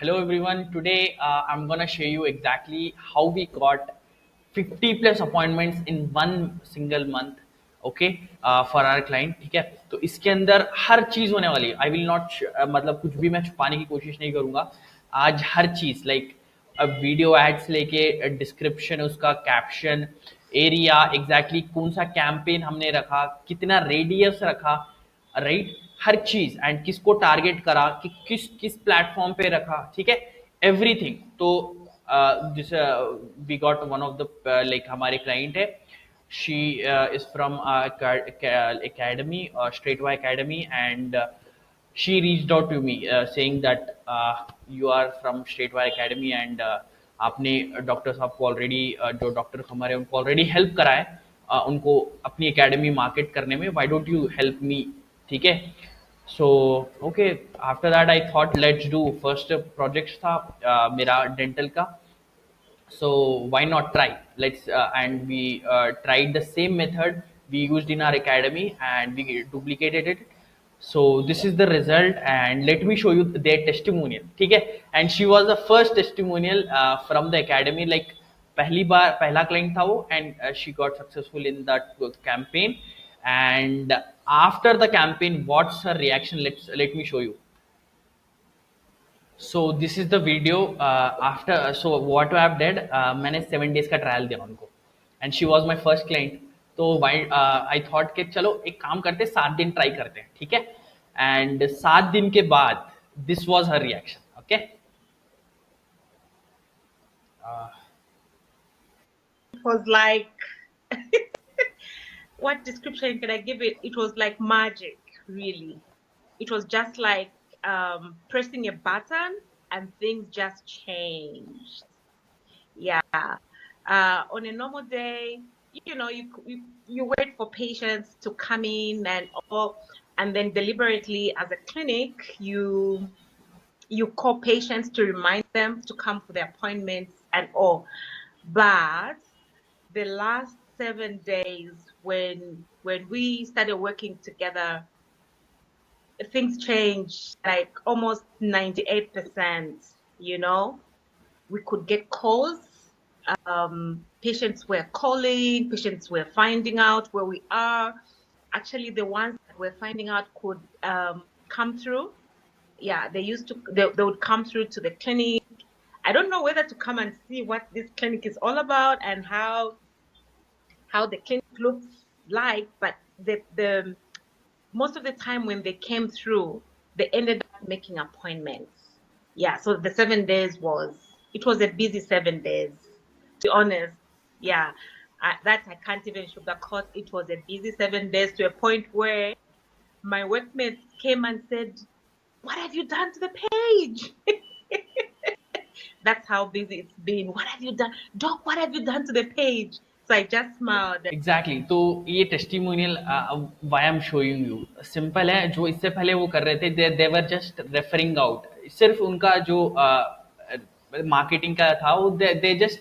Hello everyone. Today I'm gonna show you exactly how we got 50 plus appointments in one single month. Okay, for our client. ठीक है, तो इसके अंदर हर चीज होने वाली है. आई विल नॉट मतलब कुछ भी मैं छुपाने की कोशिश नहीं करूंगा. आज हर चीज लाइक वीडियो एड्स लेके डिस्क्रिप्शन, उसका कैप्शन, एरिया, एग्जैक्टली कौन सा कैंपेन हमने रखा, कितना रेडियस रखा, राइट, हर चीज एंड किसको टारगेट करा कि किस किस प्लेटफॉर्म पे रखा. ठीक है, एवरीथिंग. तो जिस we got one of the like हमारे क्लाइंट है. She is from academy, Straightway Academy, and she reached out to me saying that you are from Straightway Academy and आपने डॉक्टर साहब को ऑलरेडी जो डॉक्टर हमारे उनको ऑलरेडी हेल्प करा है उनको अपनी एकेडमी मार्केट करने में. Why don't you help me? ठीक है. So okay, after that I thought let's do. First project था मेरा डेंटल का. So why not try? Let's and we tried the same method we used in our academy and we duplicated it. So this is the result and let me show you their testimonial. ठीक है, and she was the first testimonial from the academy. Like पहली बार पहला client था वो and she got successful in that campaign. And after the campaign, what's her reaction? Let me show you. So this is the video after. So what I have dead, मैंने 7 days का trial दिया उनको and she was my first client. तो Y I thought कि चलो एक काम करते, 7 दिन ट्राई करते हैं. ठीक है, एंड 7 दिन के बाद this was her reaction. Okay, It was like, what description can I give it? It was like magic, really. It was just like pressing a button and things just changed. Yeah. On a normal day, you wait for patients to come in and then deliberately as a clinic, you call patients to remind them to come for their appointments and all. But the last 7 days when we started working together, things changed like almost 98%. We could get calls. Patients were calling, patients were finding out where we are. Actually, the ones that were finding out could come through. Yeah, they would come through to the clinic. I don't know whether to come and see what this clinic is all about and how the clinic looks like, but the most of the time when they came through, they ended up making appointments. Yeah, so the 7 days it was a busy 7 days, to be honest. Yeah, I can't even sugarcoat. It was a busy 7 days to a point where my workmates came and said, "What have you done to the page?" That's how busy it's been. What have you done, Doc? What have you done to the page? So I just smiled. Exactly. तो ये testimonial why am showing you simple है. जो इससे पहले वो कर रहे थे, they were just referring out. सिर्फ उनका जो मार्केटिंग का था वो they just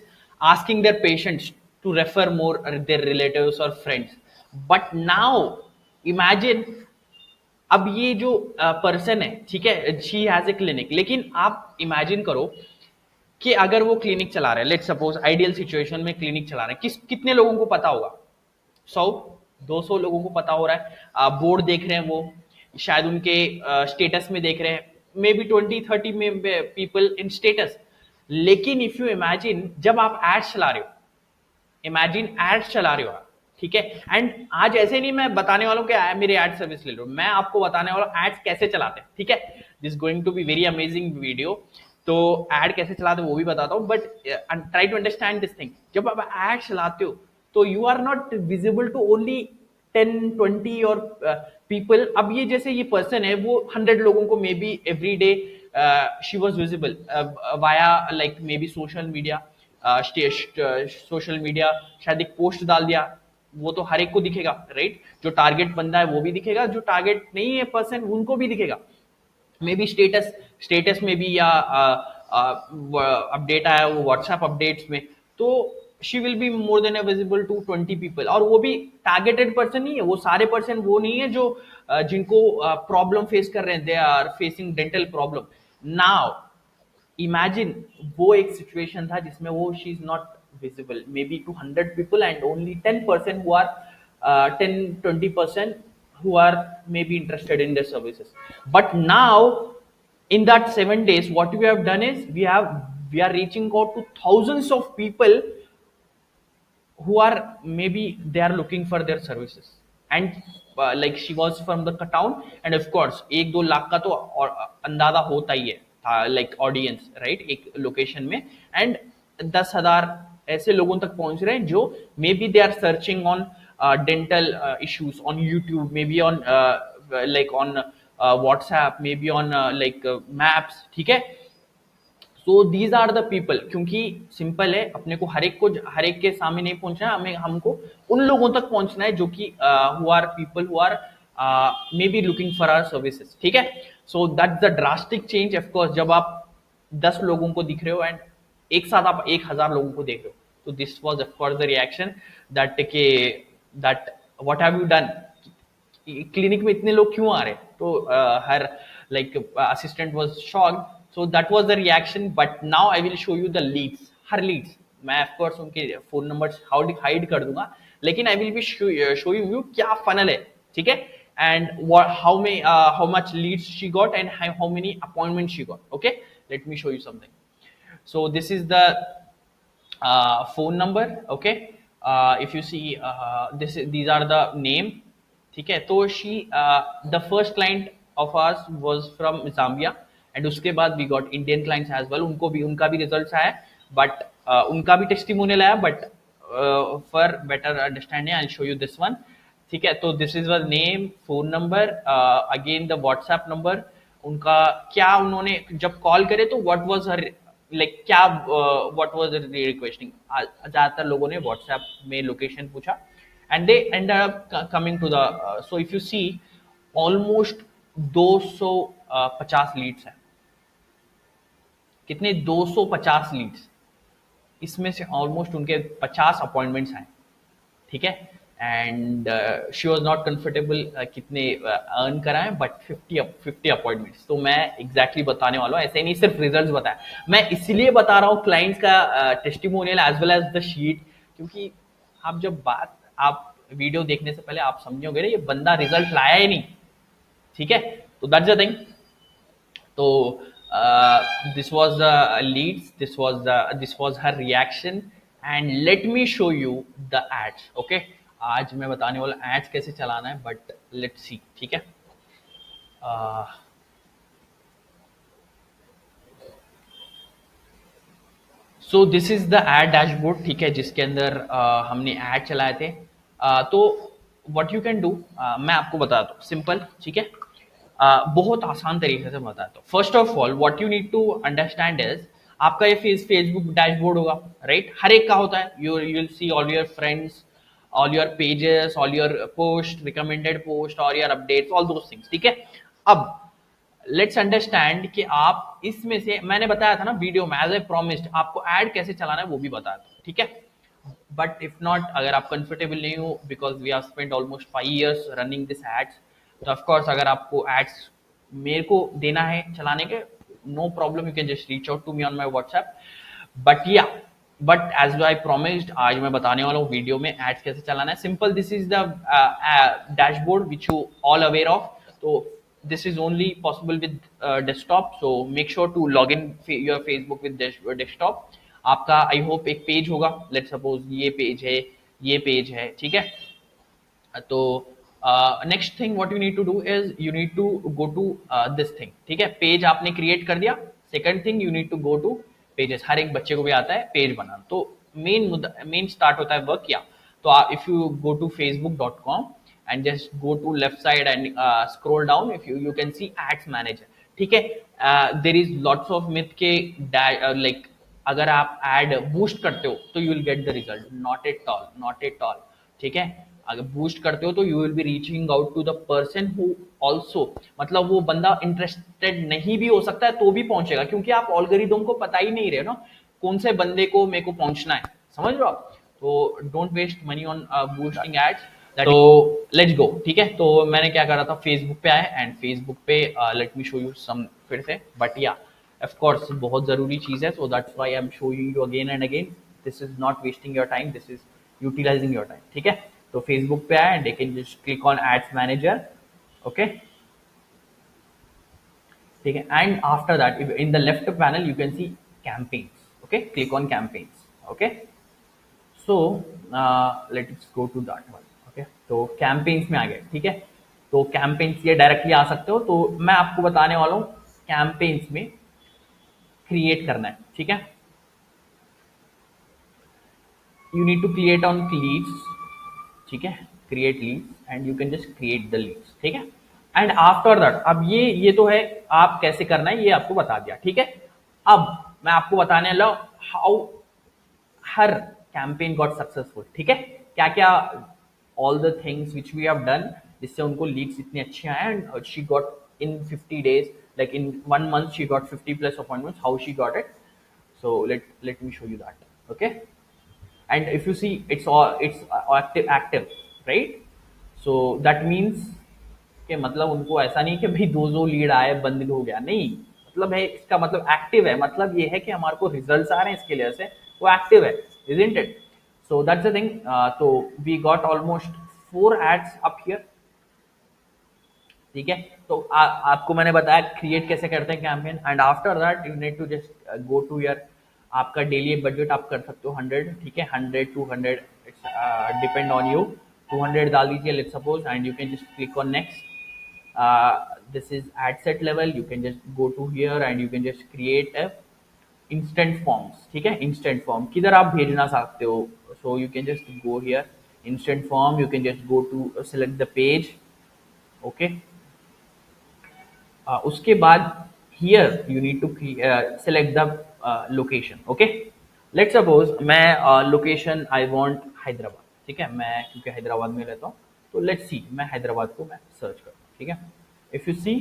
asking their patients to refer more their relatives और फ्रेंड्स. बट नाउ इमेजिन, अब ये जो पर्सन है, ठीक है, शी हैज ए क्लिनिक. लेकिन आप इमेजिन करो कि अगर वो क्लिनिक चला रहे हैं, लेट्स सपोज आइडियल सिचुएशन में क्लिनिक चला रहे हैं, कितने लोगों को पता होगा? 100-200 लोगों को पता हो रहा है. बोर्ड देख रहे हैं वो, शायद उनके स्टेटस में देख रहे हैं, मे बी 20-30 में पीपल इन स्टेटस. लेकिन इफ यू इमेजिन, जब आप एड्स चला रहे हो, इमेजिन एड्स चला रहे हो आप, ठीक है. एंड आज ऐसे नहीं मैं बताने वाला हूं कि मेरे एड सर्विस ले लो, मैं आपको बताने वाला हूं एड्स कैसे चलाते हैं. ठीक है, this going to be very amazing video. तो एड कैसे चलाते हैं वो भी बताता हूं, but try to understand this thing. जब आप एड चलाते हो तो you are not visible to only 10-20 और पीपल. अब ये जैसे ये पर्सन है, वो 100 लोगों को may be every day she was visible via like may be social media. Social media शायद एक पोस्ट डाल दिया, वो तो हर एक को दिखेगा, राइट. जो टारगेट बंदा है वो भी दिखेगा, जो टारगेट नहीं है पर्सन उनको भी दिखेगा. मे बी स्टेटस में भी, या अपडेट आया वो व्हाट्सएप अपडेट्स में, तो she will be more than visible to 20 people. और वो भी टारगेटेड पर्सन नहीं है, वो सारे पर्सन वो नहीं है जो जिनको प्रॉब्लम फेस कर रहे हैं, they are facing dental problem. Now imagine वो एक सिचुएशन था जिसमें वो she is not visible maybe to 100 people and only 10% who are 10-20% who are maybe interested in their services. But now in that 7 days what we have done is we are reaching out to thousands of people who are maybe they are looking for their services. And like she was from the town, and of course 1-2 lakh का तो अंदाजा होता ही है like audience, right, एक location में, and 10,000 ऐसे लोगों तक पहुंच रहे हैं जो maybe they are searching on dental issues on YouTube, maybe on like on WhatsApp, maybe on like maps, ठीक है. So these are the people, क्योंकि सिंपल है, अपने को हर एक के सामने नहीं पहुंचना है, हमें हमको उन लोगों तक पहुंचना है जो कि who are people who are maybe looking for our services, ठीक है. So that's the drastic change. Of course जब आप 10 लोगों को दिख रहे हो एंड एक साथ आप 1,000 लोगों को देख रहे हो, तो this was of course the reaction that what have you done, clinic में इतने लोग क्यों आ रहे. तो her like assistant was shocked. So that was the reaction. But now I will show you the leads, her leads. मैं of course उनके phone numbers hide कर दूंगा, लेकिन I will be show you क्या फनल है, ठीक है. And how much leads she got and how many appointment she got. Okay, late me show you something. So this is the phone number. Okay, if you see these are the name, ठीक है. तो she the first client of ours was from Zambia, and उसके बाद we got Indian clients as well. उनका भी results आया, but उनका भी टेस्टिमोनियल आया. But for better understanding I will show you this one, ठीक है. तो this is her name, phone number, again the WhatsApp number. उनका क्या, उन्होंने जब कॉल करे तो व्हाट वाज हर लाइक क्या व्हाट वाज द रिक्वेस्टिंग. ज्यादातर लोगों ने व्हाट्सएप में लोकेशन पूछा, and they ended up coming to the so if you see almost 250 Leeds हैं. कितने? 250 लीड्स. इसमें से ऑलमोस्ट उनके 50 अपॉइंटमेंट्स हैं, ठीक है. And she was not comfortable कितने अर्न कराएं, बट 50 अपॉइंटमेंट्स. तो मैं एग्जैक्टली बताने वाला हूँ, ऐसे नहीं सिर्फ रिजल्ट्स बताया. मैं इसलिए बता रहा हूँ क्लाइंट्स का testimonial as well as the sheet, क्योंकि आप वीडियो देखने से पहले आप समझोगे ना ये बंदा रिजल्ट लाया ही नहीं, ठीक है. तो दैट्स द थिंग. तो this was the leads, this was her reaction. And let me show you the ads. Okay, आज मैं बताने वाला एड्स कैसे चलाना है, बट लेट्स सी, ठीक है. So this is the ad dashboard, ठीक है, जिसके अंदर हमने एड चलाए थे. तो व्हाट यू कैन डू, मैं आपको बताता हूँ सिंपल, ठीक है. बहुत आसान तरीके से बताता हूँ. First of all what you need to understand is, आपका ये फेसबुक डैशबोर्ड होगा, राइट. हर एक का होता है. You will see all your friends, all your pages, all your post, recommended post, और your updates, all those things, ठीक है. अब लेट्स अंडरस्टैंड कि आप इसमें से, मैंने बताया था ना वीडियो में, एज ए प्रॉमिस्ड आपको ऐड कैसे चलाना है वो भी बताया था, ठीक है. बट इफ नॉट, अगर आप कंफर्टेबल नहीं हो, because we have spent almost 5 years running this ads, तो ऑफकोर्स अगर आपको एड्स मेरे को देना है चलाने के, no problem, you can just reach out to me on my WhatsApp. But as I promised, आज मैं बताने वाला हूँ वीडियो में एड्स कैसे चलाना है. Simple, this is the dashboard which you all aware of. तो this is only possible with desktop, so make sure to log in your Facebook with desktop. आपका आई होप एक पेज होगा, let's suppose ये page है, ठीक है. तो next thing what you need to do is you need to go to this thing, ठीक है. पेज आपने क्रिएट कर दिया. Second thing, you need to go to pages. हर एक बच्चे को भी आता है पेज बनाना. तो मेन स्टार्ट होता है वर्क किया. तो if you go to facebook.com and just go to left side and scroll down, if you can see ads manager, ठीक है. there is lots of myth के like अगर आप ad boost करते हो तो you will get the result. not at all, ठीक है. अगर boost करते हो तो you will be reaching out to the person who also, मतलब वो बंदा interested नहीं भी हो सकता है तो भी पहुंचेगा, क्योंकि आप algorithm को पता ही नहीं रहे ना कौन से बंदे को मेरे को पहुंचना है, समझ लो आप. तो don't waste money on boosting ads. तो लेट्स गो, ठीक है. तो मैंने क्या करा था, फेसबुक पे आए, एंड फेसबुक पे let me show you some फिर से, बट या ऑफ कोर्स बहुत ज़रूरी चीज़ है, so that's why I am showing you again and again. This is not wasting your time, this is utilising your time. ठीक है, तो फेसबुक पे आए, they can just click on ads manager. Okay, ठीक है, and after that in the left panel you can see campaigns. Okay, click on campaigns. Okay, so let's go to that one. Okay, तो campaigns में आ गए. ठीक है, तो campaigns ये directly आ सकते हो, तो मैं आपको बताने वाला हूँ campaigns में क्रिएट करना है. ठीक है, you need to create on leads. ठीक है, create leads and you can just create the leads. ठीक है, एंड आफ्टर दैट अब ये तो है आप कैसे करना है ये आपको बता दिया. ठीक है, अब मैं आपको बताने वाला how her campaign got successful. ठीक है, क्या क्या all the things which we have done जिससे उनको लीड्स इतने अच्छे आए and she got in 50 days, like in 1 month she got 50 plus appointments. How she got it? So let me show you that. Okay, and if you see it's active, right? So that means कि मतलब उनको ऐसा नहीं कि भाई दो lead आए बंद हो गया, नहीं, मतलब है इसका मतलब एक्टिव है, मतलब ये है कि हमारे को रिजल्ट्स आ रहे हैं, इसके लिए से वो एक्टिव है, isn't it? So that's the thing. तो we got almost 4 ads up here. ठीक है, तो आपको मैंने बताया क्रिएट कैसे करते हैं campaign, and after that you need to just go to your, आपका डेली बजट आप कर सकते हो 100. ठीक है, 100 200 इट्स डिपेंड ऑन यू. 200 डाल दीजिए let's suppose, and you can just click on next. This is ad set level. You can just go to here and you can just create a instant forms. ठीक है, instant form किधर आप भेजना चाहते हो, so you can just go here instant form. You can just go to select the page. Okay, उसके बाद here you need to select the location. Okay, let's suppose मैं location I want हैदराबाद. ठीक है, मैं क्योंकि हैदराबाद में रहता हूँ, तो let's see मैं हैदराबाद को मैं सर्च करता हूँ. ठीक है, इफ यू सी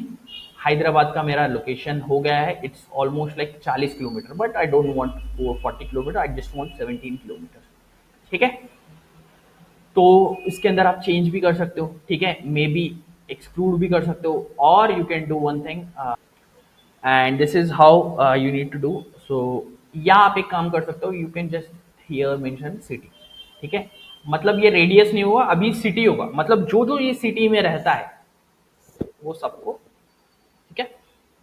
हैदराबाद का मेरा लोकेशन हो गया है. It's almost like 40 kilometre, but I don't want 40 kilometre, I just want 17 kilometre. ठीक है, तो इसके अंदर आप चेंज भी कर सकते हो. ठीक है, मे बी एक्सक्लूड भी कर सकते हो, और you can do one thing and this is how you need to do. So या आप एक काम कर सकते हो, you can just here mention city. ठीक है, मतलब ये रेडियस नहीं होगा, अभी सिटी होगा, मतलब जो जो ये सिटी में रहता है वो सबको. ठीक है,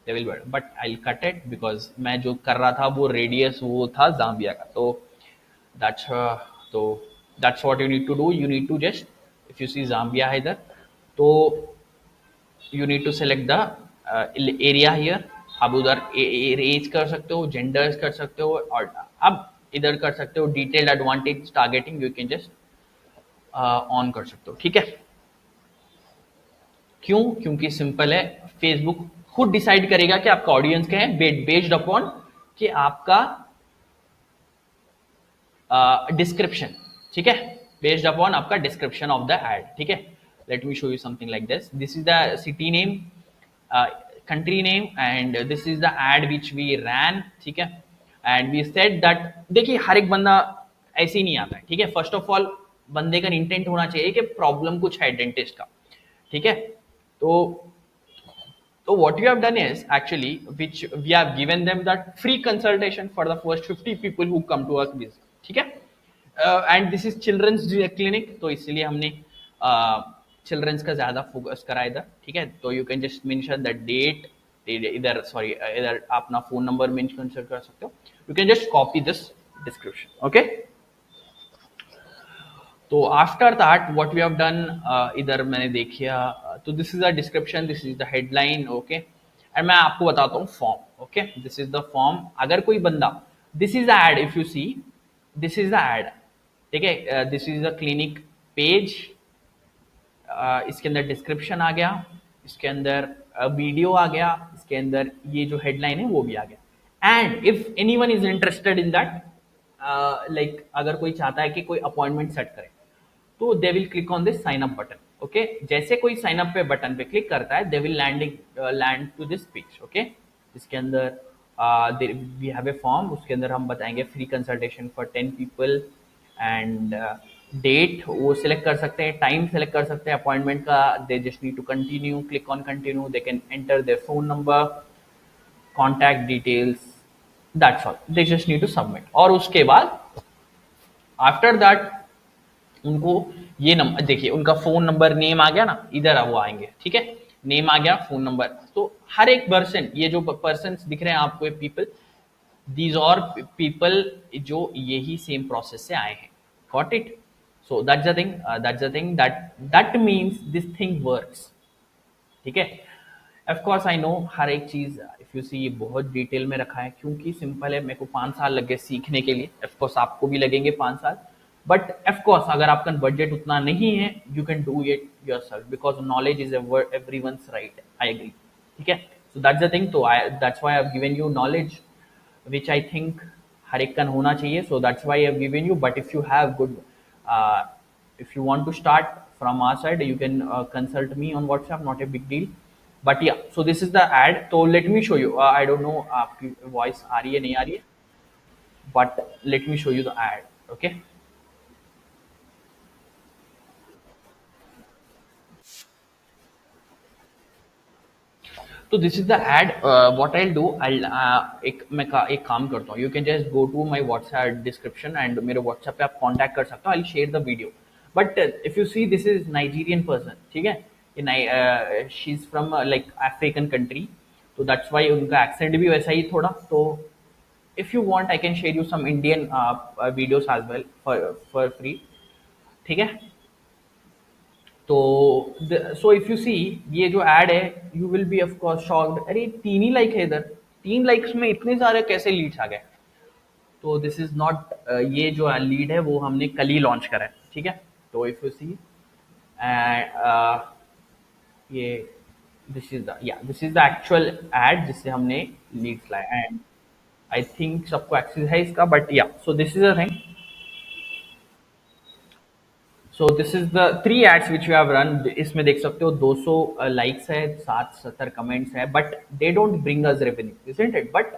they will but I cut it because मैं जो कर रहा था वो रेडियस वो था जाम्बिया का. तो that's that's what you need to do. You need to just if you see Zambia है इधर, तो you need to select the area here. आप उधर एज कर सकते हो, जेंडर्स कर सकते हो, और अब इधर कर सकते हो detailed advantage targeting, you can just on कर सकते हो. ठीक है, क्यों? क्योंकि सिंपल है, फेसबुक खुद डिसाइड करेगा कि आपका ऑडियंस क्या है बेस्ड अपॉन कि आपका डिस्क्रिप्शन. ठीक है, बेस्ड अपॉन आपका डिस्क्रिप्शन ऑफ द एड. ठीक है, let me show you something like this. This is the city name, country name, and this is the ad which we ran. ठीक है, and we said that, देखिए हर एक बंदा ऐसे ही नहीं आता है. ठीक है, फर्स्ट ऑफ ऑल बंदे का इंटेंट होना चाहिए कि प्रॉब्लम कुछ है डेंटिस्ट का. ठीक है, तो what you have done is actually which we have given them that free consultation for the first 50 people who come to us visit. ठीक है, and this is children's clinic, तो इसलिए हमने चिल्ड्रंस का ज्यादा फोकस करा इधर. ठीक है, तो you can just mention the date इधर, सॉरी इधर आप अपना फोन नंबर मेंशन कर सकते हो. You can just copy this description. Okay, तो after that what we have done, इधर मैंने देखिया, तो this is the description, this is the headline. Okay, and मैं आपको बताता हूँ form. Okay, this is the form. अगर कोई बंदा, this is the ad, if you see this is the ad. ठीक है, this is the clinic page. इसके अंदर डिस्क्रिप्शन आ गया, इसके अंदर वीडियो आ गया, इसके अंदर ये जो हेडलाइन है वो भी आ गया. And if anyone is interested in that, like अगर कोई चाहता है कि कोई अपॉइंटमेंट सेट करे, तो they will click on this sign up button. Okay, जैसे कोई साइन अप पे बटन पे क्लिक करता है, they will land to this page. Okay, इसके अंदर वी हैव ए फॉर्म, उसके अंदर हम बताएंगे free consultation for 10 people, and date वो सिलेक्ट कर सकते हैं, टाइम सेलेक्ट कर सकते हैं अपॉइंटमेंट का. They just need to continue, click on continue, they can enter their phone number, contact details, that's all, they just need to submit. और उसके बाद आफ्टर दैट उनको ये नंबर देखिए, उनका फोन नंबर, नेम आ गया ना, इधर वो आएंगे, ठीक है, नेम आ गया, फोन नंबर। तो हर एक पर्सन, ये जो पर्सन दिख रहे हैं आपको, पीपल, these are people जो यही सेम प्रोसेस से आए हैं, got it? So that's the thing that means this thing works, ठीक है। ऑफ कोर्स आई नो, हर एक चीज इफ यू सी ये बहुत डिटेल में रखा है, क्योंकि सिंपल है, मेरे को 5 साल लगे सीखने के लिए, ऑफ कोर्स आपको भी लगेंगे 5 साल, बट ऑफ कोर्स अगर आपका बजट उतना नहीं है, you can do it yourself, because knowledge is everyone's right, I agree, ठीक है। सो दैट्स द थिंग, तो that's why I have given you knowledge which I think हर एक का होना चाहिए, so that's why I have given you, but if you have good uh, if you want to start from our side, you can consult me on WhatsApp, not a big deal, but yeah, so this is the ad, so let me show you, I don't know आपकी voice आ रही है नहीं आ रही है, but let me show you the ad, okay? तो this is the ad, what I do, I एक काम करता हूँ, you can just go to my WhatsApp description and मेरे व्हाट्सएप पे आप कांटेक्ट कर सकते हो, I share the video. But if you see, this is Nigerian person, ठीक है, ये she is from like African country, तो दैट्स वाई उनका एक्सेंट भी वैसा ही थोड़ा। तो if you want I can share you some Indian videos as well for free, ठीक है। तो सो इफ यू सी ये जो एड है, you will be of course shocked, अरे 3 ही लाइक है इधर, 3 लाइक्स में इतने सारे कैसे लीड्स आ गए? तो दिस इज नॉट, ये जो लीड है वो हमने कल ही लॉन्च करा है, ठीक है। तो इफ यू सी ये this is the actual ad जिससे हमने लीड्स लाए, एंड आई थिंक सबको एक्सेस है इसका, बट या, so this is a thing. So this is the 3 ads which you have run, इसमें देख सकते हो 200 लाइक्स है, 60-70 कमेंट्स है, but they don't bring us revenue, isn't it? But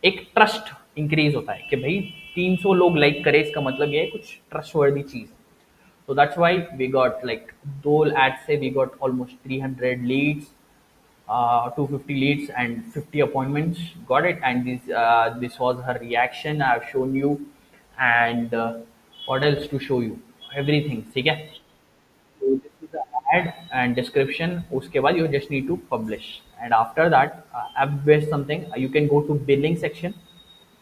एक ट्रस्ट इंक्रीज होता है कि भाई 300 लोग लाइक करे, इसका मतलब ये है कुछ ट्रस्टवर्दी चीज। So that's why we got like 2 ads से we got almost 300 leads, 250 leads and 50 appointments. Got it? And this was her reaction. I have shown you, and what else to show you? Everything. ठीक है? So this is the ad and description. उसके बाद you just need to publish. And after that, app based something. You can go to billing section.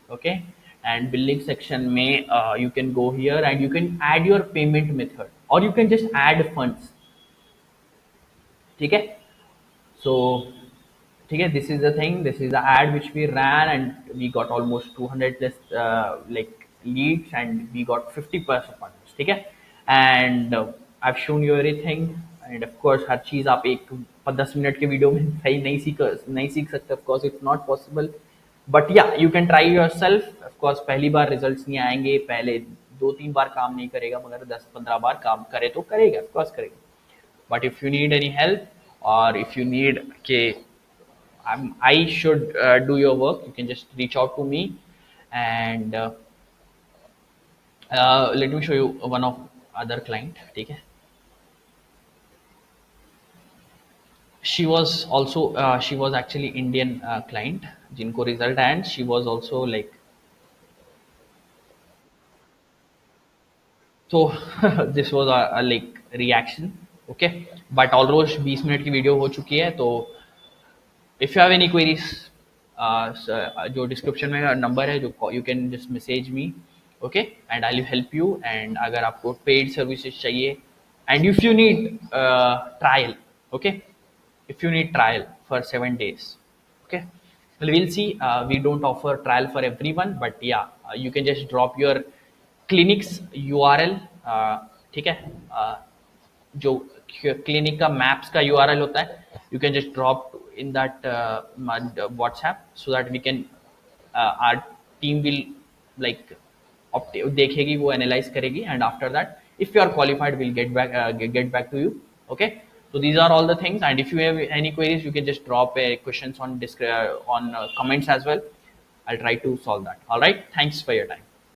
Okay, and billing section में you can go here and you can add your payment method, or you can just add funds, ठीक है। So ठीक है, this is the thing, this is the ad which we ran and we got almost 200 plus like leads and we got 50% partners, ठीक है। And I've shown you everything, and of course हर चीज़ आप एक 10 minute के video में सही नहीं सीख सकते, of course it's not possible, but या you can try yourself. Of course पहली बार रिजल्ट्स नहीं आएंगे, पहले 2-3 बार काम नहीं करेगा, मगर 10-15 बार काम करे तो करेगा, ऑफकोर्स करेगा। But if you need any help, और इफ यू नीड के I should do your work, you can just reach out to me, and let me show you one of other client, ठीक है। She was also she was actually Indian client जिनको result, and she was also like, so this was a like reaction, okay, but almost 20 minute की video हो चुकी है। तो if you have any queries, जो description में number है, जो you can just message me, okay, and I will help you. And अगर आपको पेड सर्विसेज चाहिए, and if you need trial, okay, if you need trial for 7 days, okay, well, we'll see, we don't offer trial for everyone, but yeah, you can just drop your clinic's url, ठीक है, जो clinic का maps का URL होता है, you can just drop in that WhatsApp, so that we can are team will like देखेगी, वो analyse करेगी, and after that if you are qualified will get back to you, okay. So these are all the things, and if you have any queries, you can just drop questions on comments as well. I'll try to solve that. All right. Thanks for your time.